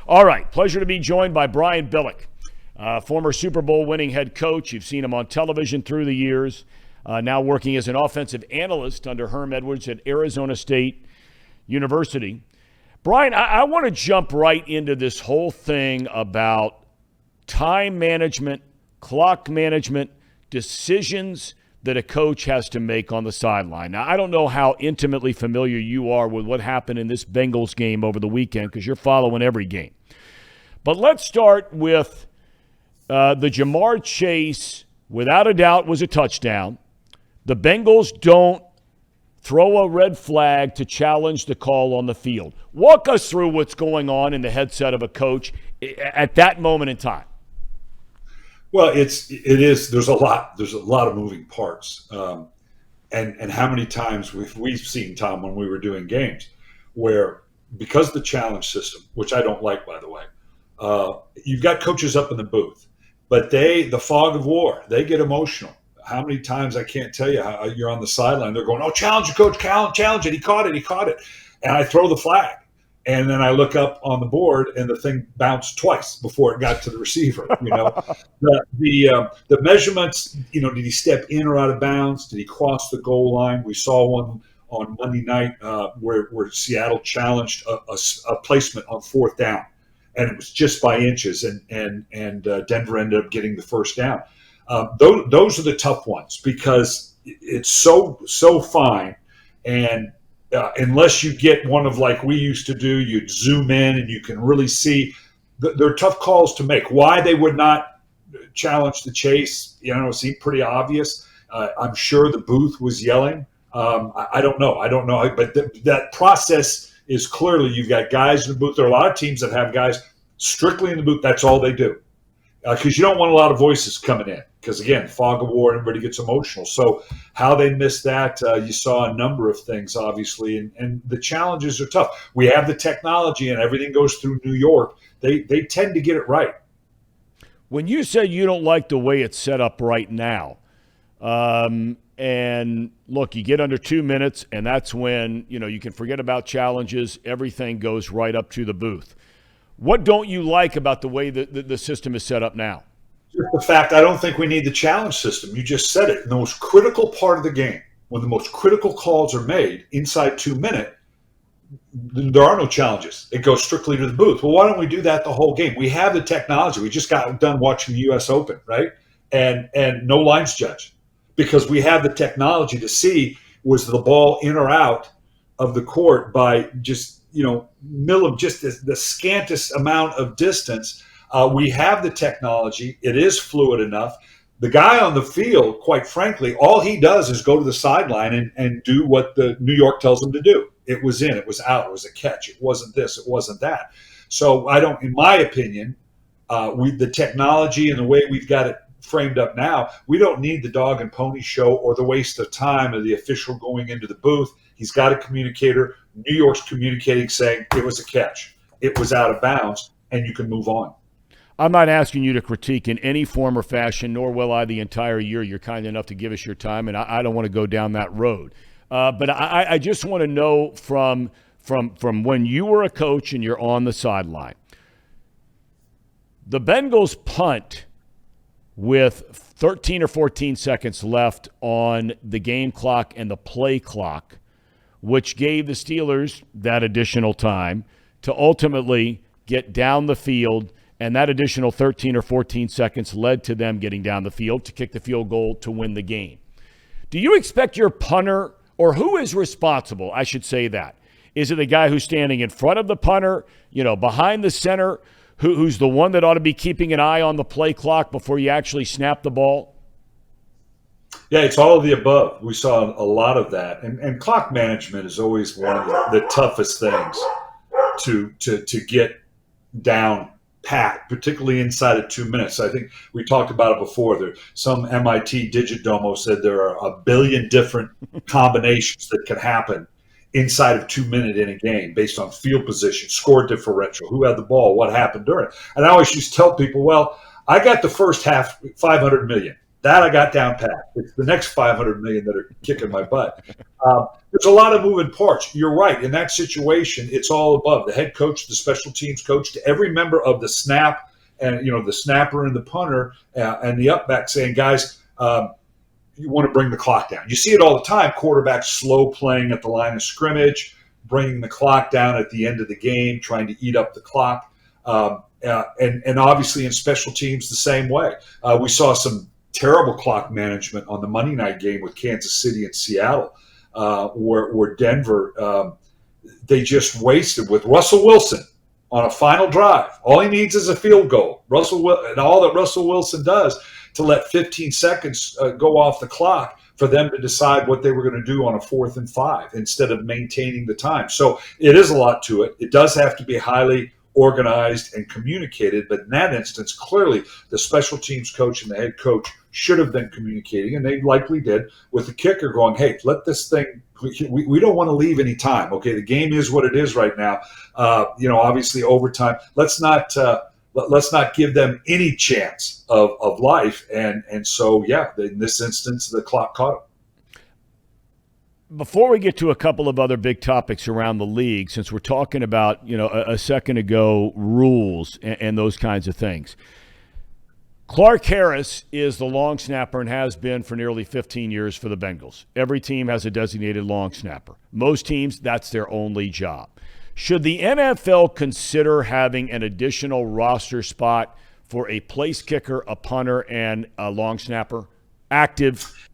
All right, pleasure to be joined by Brian Billick, former Super Bowl winning head coach. You've seen him on television through the years, now working as an offensive analyst under Herm Edwards at Arizona State University. Brian, I want to jump right into this whole thing about time management, clock management, decisions that a coach has to make on the sideline. Now, I don't know how intimately familiar you are with what happened in this Bengals game over the weekend because you're following every game. But let's start with the Jamar Chase, without a doubt, was a touchdown. The Bengals don't throw a red flag to challenge the call on the field. Walk us through what's going on in the headset of a coach at that moment in time. Well, it is. There's a lot of moving parts, and how many times we've seen, Tom, when we were doing games where, because the challenge system, which I don't like, by the way, you've got coaches up in the booth, but the fog of war, they get emotional. How many times, I can't tell you, how you're on the sideline, they're going, "Oh, challenge it, coach, challenge it, he caught it," and I throw the flag. And then I look up on the board, and the thing bounced twice before it got to the receiver. The measurements. Did he step in or out of bounds? Did he cross the goal line? We saw one on Monday night where Seattle challenged a placement on fourth down, and it was just by inches, and Denver ended up getting the first down. Those are the tough ones because it's so fine, and unless you get one of like we used to do, you'd zoom in and you can really see. They're tough calls to make. Why they would not challenge the chase, seemed pretty obvious. I'm sure the booth was yelling. I don't know, but that process is clearly, you've got guys in the booth. There are a lot of teams that have guys strictly in the booth. That's all they do. Because you don't want a lot of voices coming in. Because, again, fog of war, everybody gets emotional. So how they missed that, you saw a number of things, obviously, and the challenges are tough. We have the technology, and everything goes through New York. They tend to get it right. When you say you don't like the way it's set up right now, and look, you get under 2 minutes, and that's when, you can forget about challenges. Everything goes right up to the booth. What don't you like about the way the system is set up now? Just the fact I don't think we need the challenge system. You just said it. In the most critical part of the game, when the most critical calls are made inside 2 minutes, there are no challenges. It goes strictly to the booth. Well, why don't we do that the whole game? We have the technology. We just got done watching the U.S. Open, right? And no lines judge because we have the technology to see, was the ball in or out of the court by just the scantest amount of distance. We have the technology. It is fluid enough. The guy on the field, quite frankly, all he does is go to the sideline and do what the New York tells him to do. It was in, it was out, it was a catch. It wasn't this, it wasn't that. So in my opinion, the technology and the way we've got it framed up now, we don't need the dog and pony show or the waste of time of the official going into the booth. He's got a communicator. New York's communicating, saying it was a catch, it was out of bounds, and you can move on. I'm not asking you to critique in any form or fashion, nor will I the entire year. You're kind enough to give us your time, and I don't want to go down that road. But I just want to know from when you were a coach and you're on the sideline, the Bengals punt with 13 or 14 seconds left on the game clock and the play clock, which gave the Steelers that additional time to ultimately get down the field, and that additional 13 or 14 seconds led to them getting down the field to kick the field goal to win the game. Do you expect your punter, or who is responsible, I should say that? Is it the guy who's standing in front of the punter, behind the center, who's the one that ought to be keeping an eye on the play clock before you actually snap the ball? Yeah, it's all of the above. We saw a lot of that. And clock management is always one of the toughest things to get down pat, particularly inside of 2 minutes. I think we talked about it before. Some MIT Digit-Domo said there are 1 billion different combinations that can happen inside of 2 minutes in a game based on field position, score differential, who had the ball, what happened during it. And I always used to tell people, well, I got the first half 500 million. That I got down pat. It's the next 500 million that are kicking my butt. There's a lot of moving parts. You're right. In that situation, it's all above the head coach, the special teams coach, to every member of the snap, and the snapper and the punter and the up back saying, guys, you want to bring the clock down. You see it all the time. Quarterbacks slow playing at the line of scrimmage, bringing the clock down at the end of the game, trying to eat up the clock. And obviously in special teams the same way. We saw some terrible clock management on the Monday night game with Kansas City and Seattle, where Denver, they just wasted with Russell Wilson on a final drive. All he needs is a field goal. And all that Russell Wilson does to let 15 seconds go off the clock for them to decide what they were going to do on a 4th and 5 instead of maintaining the time. So it is a lot to it. It does have to be highly organized and communicated, but in that instance, clearly the special teams coach and the head coach should have been communicating, and they likely did, with the kicker going, hey, let this thing, we don't want to leave any time. Okay, the game is what it is right now. Obviously overtime. Let's not give them any chance of life. And so, yeah, in this instance, the clock caught them. Before we get to a couple of other big topics around the league, since we're talking about, a second ago, rules and those kinds of things, Clark Harris is the long snapper and has been for nearly 15 years for the Bengals. Every team has a designated long snapper. Most teams, that's their only job. Should the NFL consider having an additional roster spot for a place kicker, a punter, and a long snapper active?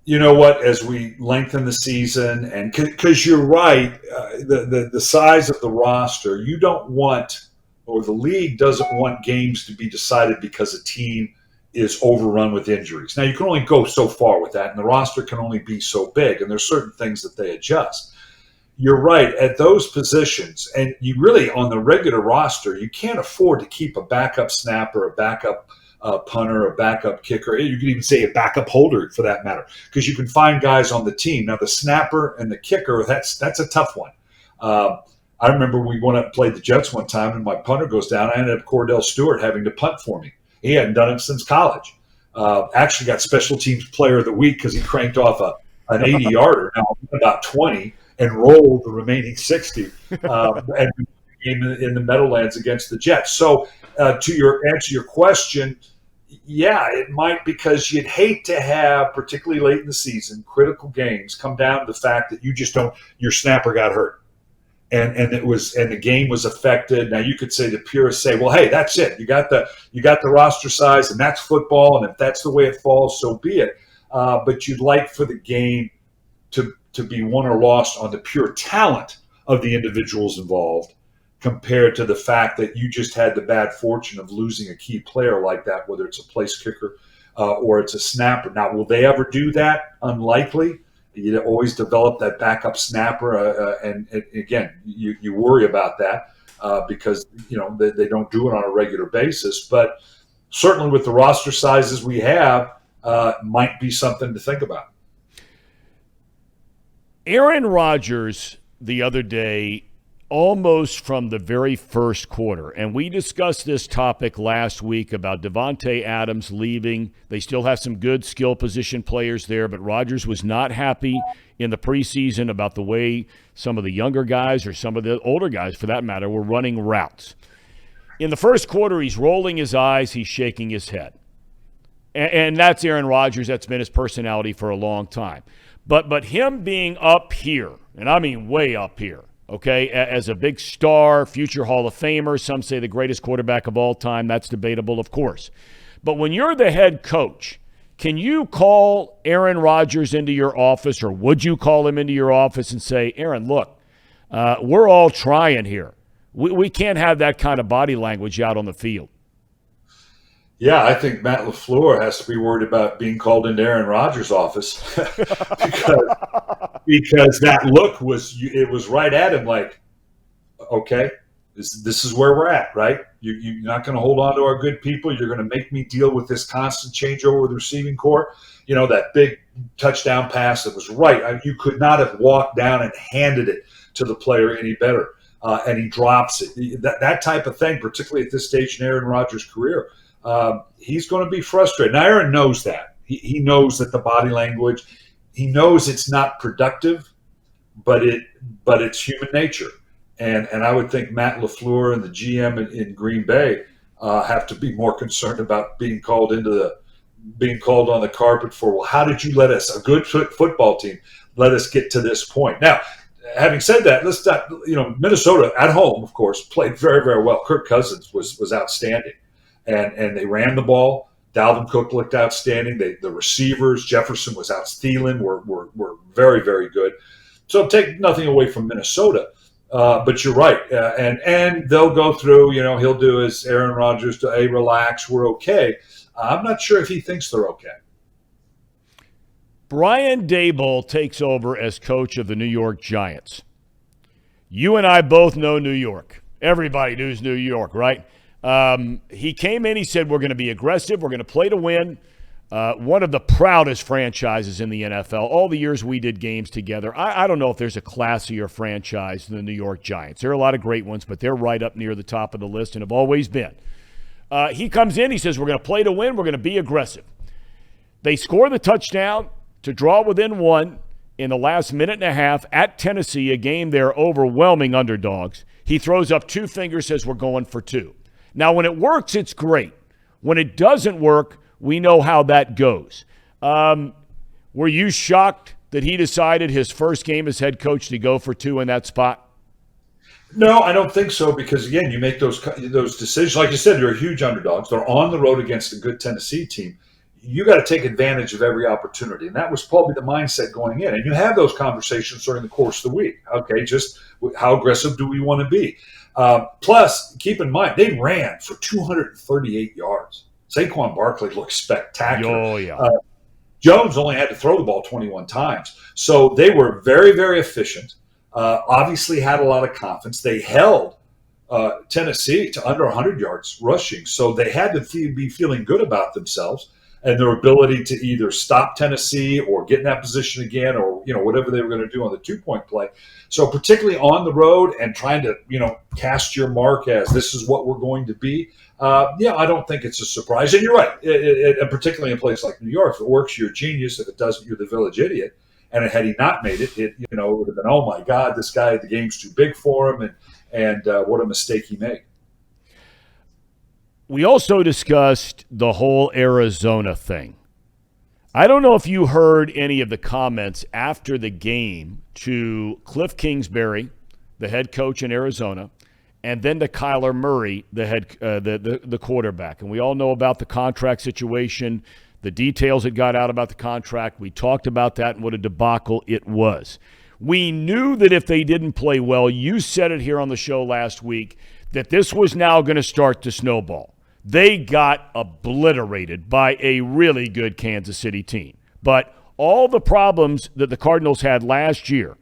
You know what? As we lengthen the season, and because you're right, the size of the roster, you don't want, or the league doesn't want games to be decided because a team is overrun with injuries. Now, you can only go so far with that, and the roster can only be so big, and there's certain things that they adjust. You're right, at those positions, and you really, on the regular roster, you can't afford to keep a backup snapper, a backup punter, a backup kicker. You could even say a backup holder for that matter, because you can find guys on the team. Now, the snapper and the kicker, that's a tough one. I remember we went up and played the Jets one time, and my punter goes down. I ended up Cordell Stewart having to punt for me. He hadn't done it since college. Actually got special teams player of the week because he cranked off an 80-yarder, now about 20, and rolled the remaining 60 and in the Meadowlands against the Jets. So to answer your question, yeah, it might, because you'd hate to have, particularly late in the season, critical games come down to the fact that your snapper got hurt. And the game was affected. Now you could say, the purists say, well, hey, that's it. You got the roster size, and that's football, and if that's the way it falls, so be it. But you'd like for the game to be won or lost on the pure talent of the individuals involved, compared to the fact that you just had the bad fortune of losing a key player like that, whether it's a place kicker or it's a snapper. Now, will they ever do that? Unlikely. You always develop that backup snapper, and again, you worry about that because they don't do it on a regular basis. But certainly, with the roster sizes we have, might be something to think about. Aaron Rodgers the other day, almost from the very first quarter, and we discussed this topic last week about Devontae Adams leaving. They still have some good skill position players there, but Rodgers was not happy in the preseason about the way some of the younger guys, or some of the older guys for that matter, were running routes. In the first quarter, he's rolling his eyes, he's shaking his head. And that's Aaron Rodgers. That's been his personality for a long time. But him being up here, and I mean way up here, okay, as a big star, future Hall of Famer, some say the greatest quarterback of all time. That's debatable, of course. But when you're the head coach, can you call Aaron Rodgers into your office, or would you call him into your office and say, Aaron, look, we're all trying here. We can't have that kind of body language out on the field. Yeah, I think Matt LaFleur has to be worried about being called into Aaron Rodgers' office because that look was right at him, like, okay, this is where we're at, right? You're not going to hold on to our good people. You're going to make me deal with this constant changeover with the receiving corps. That big touchdown pass that was right. You could not have walked down and handed it to the player any better, and he drops it. That type of thing, particularly at this stage in Aaron Rodgers' career, he's going to be frustrated. Now, Aaron knows that. He knows that the body language, he knows it's not productive, but it's human nature. And I would think Matt LaFleur and the GM in Green Bay have to be more concerned about being called on the carpet for, well, how did you let us, a good football team, let us get to this point? Now, having said that, let's not, Minnesota at home, of course, played very, very well. Kirk Cousins was outstanding, and they ran the ball. Dalvin Cook looked outstanding. The receivers, Jefferson was out. Thielen were very, very good. So take nothing away from Minnesota, but you're right. And they'll go through. He'll do as Aaron Rodgers to, hey, relax, we're okay. I'm not sure if he thinks they're okay. Brian Daboll takes over as coach of the New York Giants. You and I both know New York. Everybody knows New York, right? He came in, he said, we're going to be aggressive, we're going to play to win. One of the proudest franchises in the NFL. All the years we did games together, I don't know if there's a classier franchise than the New York Giants. There are a lot of great ones, but they're right up near the top of the list and have always been. He comes in, he says, we're going to play to win, we're going to be aggressive. They score the touchdown to draw within one in the last minute and a half at Tennessee, a game they're overwhelming underdogs. He throws up two fingers, says we're going for two. Now, when it works, it's great. When it doesn't work, we know how that goes. Were you shocked that he decided his first game as head coach to go for two in that spot? No, I don't think so, because, again, you make those decisions. Like you said, they're huge underdogs. They're on the road against a good Tennessee team. You got to take advantage of every opportunity. And that was probably the mindset going in. And you have those conversations during the course of the week. Okay, just how aggressive do we want to be? Plus, keep in mind, they ran for 238 yards. Saquon Barkley looked spectacular. Oh, yeah. Jones only had to throw the ball 21 times. So they were very, very efficient. Obviously had a lot of confidence. They held Tennessee to under 100 yards rushing. So they had to be feeling good about themselves and their ability to either stop Tennessee or get in that position again, or whatever they were going to do on the 2-point play. So particularly on the road and trying to cast your mark as this is what we're going to be. I don't think it's a surprise. And you're right, and particularly in a place like New York, if it works, you're a genius. If it doesn't, you're the village idiot. And had he not made it, it would have been, oh my God, this guy, the game's too big for him, and what a mistake he made. We also discussed the whole Arizona thing. I don't know if you heard any of the comments after the game to Cliff Kingsbury, the head coach in Arizona, and then to Kyler Murray, the quarterback. And we all know about the contract situation, the details that got out about the contract. We talked about that and what a debacle it was. We knew that if they didn't play well, you said it here on the show last week, that this was now going to start to snowball. They got obliterated by a really good Kansas City team. But all the problems that the Cardinals had last year,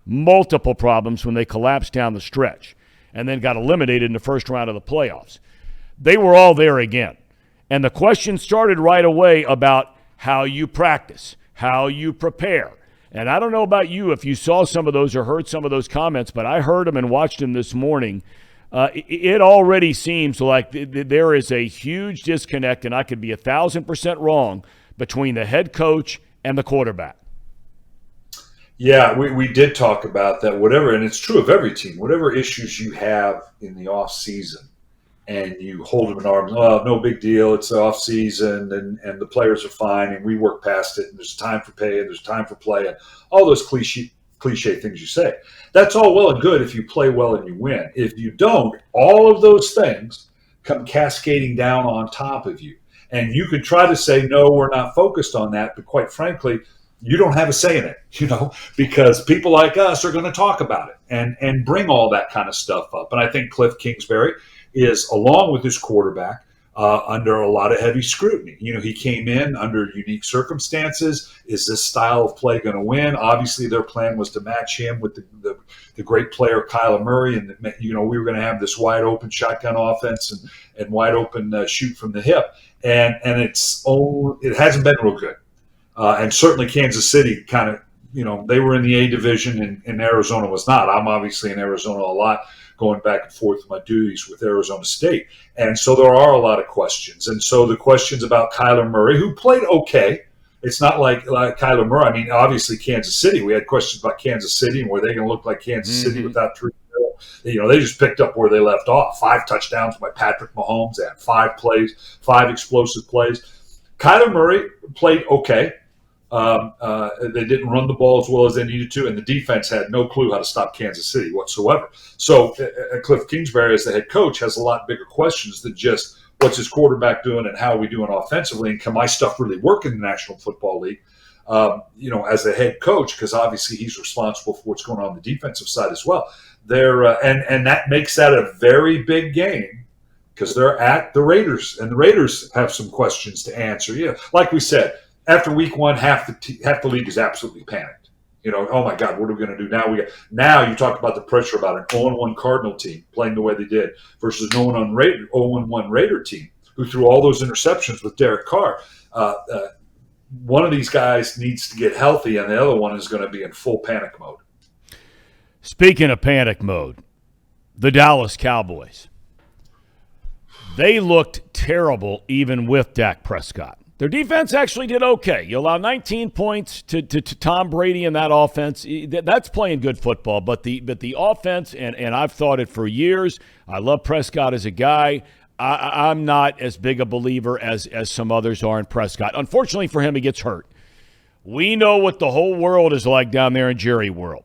multiple problems when they collapsed down the stretch and then got eliminated in the first round of the playoffs, they were all there again. And the question started right away about how you practice, how you prepare. And I don't know about you if you saw some of those or heard some of those comments, but I heard them and watched them this morning. It already seems like there is a huge disconnect, and I could be 1,000% wrong, between the head coach and the quarterback. Yeah, we did talk about that. And it's true of every team, whatever issues you have in the off season, and you hold them in arms, no big deal, it's the off season, and the players are fine, and we work past it, and there's time for pay, and there's time for play, and all those cliche things you say. That's all well and good if you play well and you win. If you don't, all of those things come cascading down on top of you. And you could try to say, no, we're not focused on that, but quite frankly, you don't have a say in it, because people like us are going to talk about it and bring all that kind of stuff up. And I think Cliff Kingsbury is, along with his quarterback, under a lot of heavy scrutiny. He came in under unique circumstances. Is this style of play going to win? Obviously, their plan was to match him with the great player Kyler Murray, and we were going to have this wide open shotgun offense and wide open shoot from the hip. And it hasn't been real good. And certainly Kansas City kind of, they were in the A division and Arizona was not. I'm obviously in Arizona a lot going back and forth with my duties with Arizona State. And so there are a lot of questions. And so the questions about Kyler Murray, who played okay. It's not like Kyler Murray. I mean, obviously Kansas City. We had questions about Kansas City and were they going to look like Kansas City without Drew Hill. They just picked up where they left off. 5 touchdowns by Patrick Mahomes. They had 5 plays, 5 explosive plays. Kyler Murray played okay. They didn't run the ball as well as they needed to, and the defense had no clue how to stop Kansas City whatsoever. So Cliff Kingsbury, as the head coach, has a lot bigger questions than just what's his quarterback doing and how are we doing offensively, and can my stuff really work in the National Football League? As a head coach, because obviously he's responsible for what's going on the defensive side as well. And that makes that a very big game because they're at the Raiders, and the Raiders have some questions to answer. Yeah, like we said. After week 1, half the league is absolutely panicked. Oh my God, what are we going to do now? Now you talk about the pressure about an 0-1 Cardinal team playing the way they did versus an 0-1 Raider team who threw all those interceptions with Derek Carr. One of these guys needs to get healthy, and the other one is going to be in full panic mode. Speaking of panic mode, the Dallas Cowboys. They looked terrible even with Dak Prescott. Their defense actually did okay. You allow 19 points to Tom Brady in that offense. That's playing good football. But the offense, and I've thought it for years, I love Prescott as a guy. I'm not as big a believer as some others are in Prescott. Unfortunately for him, he gets hurt. We know what the whole world is like down there in Jerry World.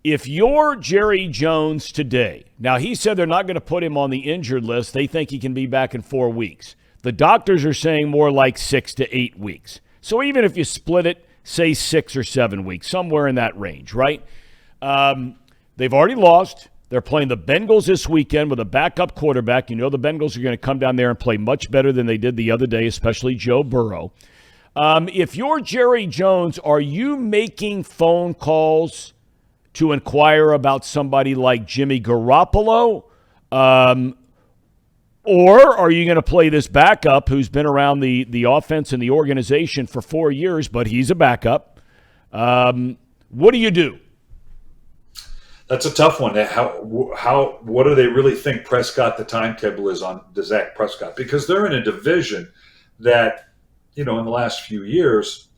If you're Jerry Jones today, now he said they're not going to put him on the injured list. They think he can be back in 4 weeks. The doctors are saying more like 6 to 8 weeks. So even if you split it, say 6 or 7 weeks, somewhere in that range, right? They've already lost. They're playing the Bengals this weekend with a backup quarterback. You know the Bengals are going to come down there and play much better than they did the other day, especially Joe Burrow. If you're Jerry Jones, are you making phone calls to inquire about somebody like Jimmy Garoppolo? Or are you going to play this backup who's been around the offense and the organization for 4 years, but he's a backup? What do you do? That's a tough one. What do they really think Prescott, the timetable is on the Dak Prescott? Because they're in a division that, in the last few years,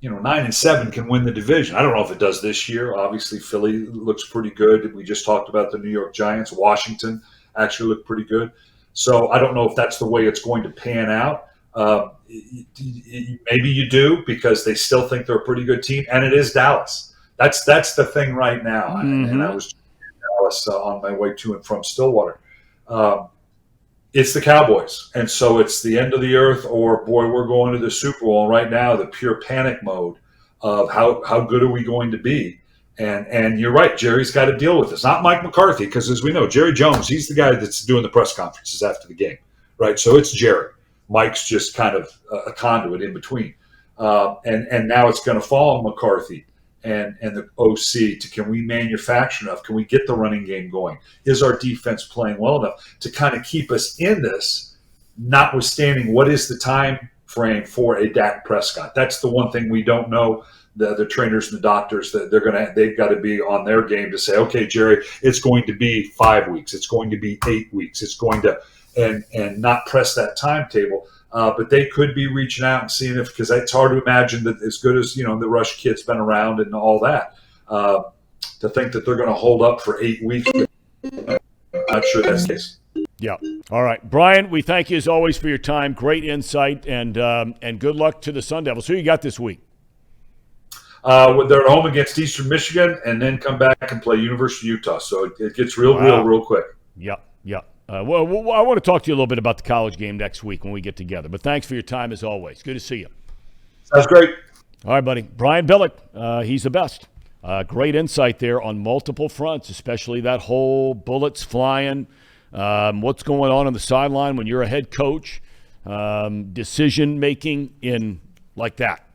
9-7 can win the division. I don't know if it does this year. Obviously, Philly looks pretty good. We just talked about the New York Giants. Washington actually looked pretty good. So I don't know if that's the way it's going to pan out. Maybe you do because they still think they're a pretty good team, and it is Dallas. That's the thing right now. Mm-hmm. And I was in Dallas on my way to and from Stillwater. It's the Cowboys, and so it's the end of the earth, or boy, we're going to the Super Bowl. And right now, the pure panic mode of how good are we going to be. And you're right, Jerry's got to deal with this. Not Mike McCarthy, because as we know, Jerry Jones, he's the guy that's doing the press conferences after the game, right? So it's Jerry. Mike's just kind of a conduit in between. And now it's going to fall on McCarthy and the OC to, can we manufacture enough? Can we get the running game going? Is our defense playing well enough to kind of keep us in this, notwithstanding what is the time frame for a Dak Prescott? That's the one thing we don't know. The trainers and the doctors, that they've got to be on their game to say, okay, Jerry, it's going to be 5 weeks, it's going to be 8 weeks, it's going to, and not press that timetable. But they could be reaching out and seeing if, because it's hard to imagine that as good as the Rush kid's been around and all that, to think that they're going to hold up for 8 weeks. I'm not sure that's the case. Yeah. All right, Brian. We thank you as always for your time. Great insight, and good luck to the Sun Devils. Who you got this week? They're at home against Eastern Michigan, and then come back and play University of Utah. So it gets real quick. Yeah. Well, I want to talk to you a little bit about the college game next week when we get together. But thanks for your time as always. Good to see you. Sounds great. All right, buddy. Brian Billick, he's the best. Great insight there on multiple fronts, especially that whole bullets flying, what's going on the sideline when you're a head coach, decision making in like that.